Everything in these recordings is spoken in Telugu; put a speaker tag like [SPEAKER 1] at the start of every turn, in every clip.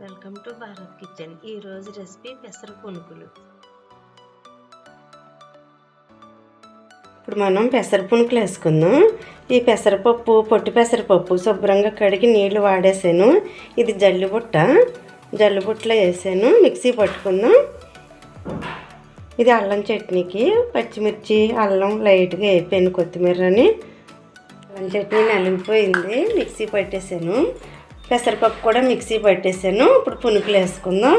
[SPEAKER 1] Welcome to Bharat kitchen. ఈరోజు రెసిపీ పెసర పునుకులు. ఇప్పుడు మనం పెసర పునుకులు వేసుకుందాం. ఈ పెసరపప్పు పొట్టి పెసరపప్పు శుభ్రంగా కడిగి నీళ్లు వాడేసాను. ఇది జల్లిబుట్టలో వేసాను. మిక్సీ పట్టుకుందాం. ఇది అల్లం చట్నీకి పచ్చిమిర్చి అల్లం లైట్గా వేపాను, కొత్తిమీరని. అల్లం చట్నీ నలిగిపోయింది, మిక్సీ పట్టేసాను. పెసరపప్పు కూడా మిక్సీ పట్టేసాను. ఇప్పుడు పునుకులు వేసుకుందాం.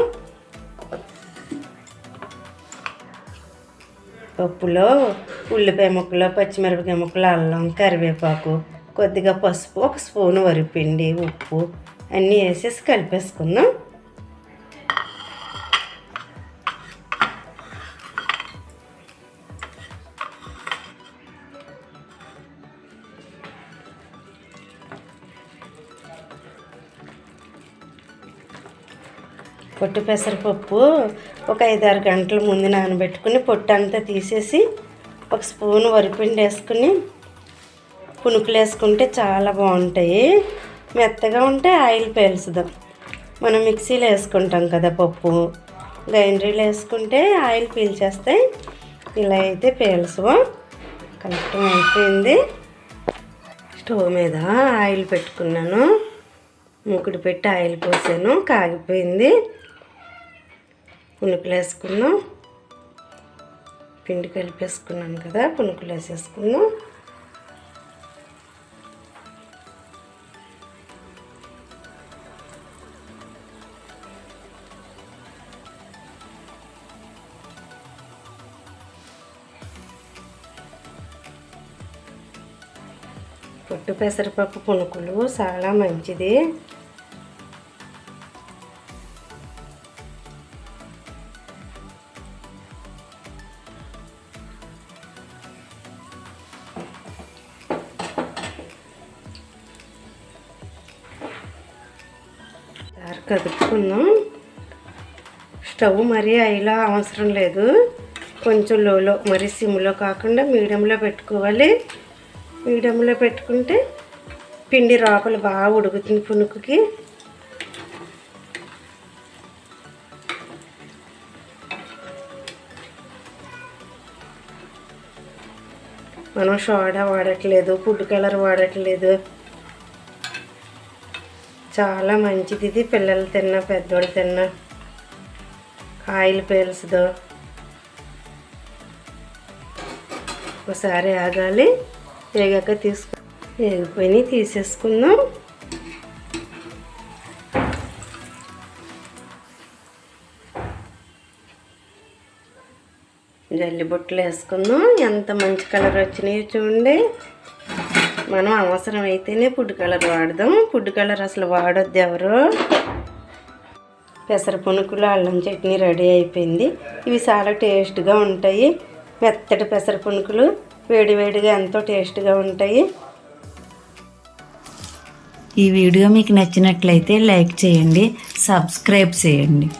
[SPEAKER 1] పప్పులో ఉల్లిపాయ ముక్కలు, పచ్చిమిరపకాయ ముక్కలు, అల్లం, కరివేపాకు, కొద్దిగా పసుపు, ఒక స్పూను వరిపిండి, ఉప్పు అన్నీ వేసేసి కలిపేసుకుందాం. పొట్టు పెసరపప్పు ఒక 5-6 గంటల ముందు నానబెట్టుకుని పొట్టు అంతా తీసేసి ఒక స్పూన్ వరిపిండి వేసుకుని పునుకులు వేసుకుంటే చాలా బాగుంటాయి. మెత్తగా ఉంటే ఆయిల్ పీల్చుదాం. మనం మిక్సీలో వేసుకుంటాం కదా పప్పు, గ్రైండర్లో వేసుకుంటే ఆయిల్ పీల్చేస్తాయి. ఇలా అయితే పీల్చవు. కలెక్టం అయిపోయింది. స్టవ్ మీద ఆయిల్ పెట్టుకున్నాను. మూకుడు పెట్టి ఆయిల్ పోసాను, కాగిపోయింది. పునుకులు వేసుకుందాం. పిండి కలిపేసుకున్నాను కదా, పునుకులు వేసేసుకుందాం. పొట్టు పెసరపప్పు పునుకులు చాలా మంచిది. కదుపుకుందాం. స్టవ్ మరీ హైలో అవసరం లేదు, కొంచెం లోలో, మరీ సిమ్లో కాకుండా మీడియంలో పెట్టుకోవాలి. మీడియంలో పెట్టుకుంటే పిండి లోపల బాగా ఉడుకుతుంది పునుకుకి. మనం సోడా వాడట్లేదు, ఫుడ్ కలర్ వాడట్లేదు. చాలా మంచిది ఇది. పిల్లలు తిన్నా, పెద్దోళ్ళు తిన్నా ఆయిల్ పీల్చదు. ఒకసారి ఆగాలి. వేగాక వేగిపోయి తీసేసుకుందాం. జల్లిబుట్టలు వేసుకుందాం. ఎంత మంచి కలర్ వచ్చినాయో చూడండి. మనం అవసరం అయితేనే ఫుడ్ కలర్ వాడదాం. ఫుడ్ కలర్ అసలు వాడొద్దు ఎవరు. పెసర పునుకులు అల్లం చట్నీ రెడీ అయిపోయింది. ఇవి చాలా టేస్ట్గా ఉంటాయి. మెత్తటి పెసర పునుకులు వేడివేడిగా ఎంతో టేస్ట్గా ఉంటాయి.
[SPEAKER 2] ఈ వీడియో మీకు నచ్చినట్లయితే లైక్ చేయండి, సబ్స్క్రైబ్ చేయండి.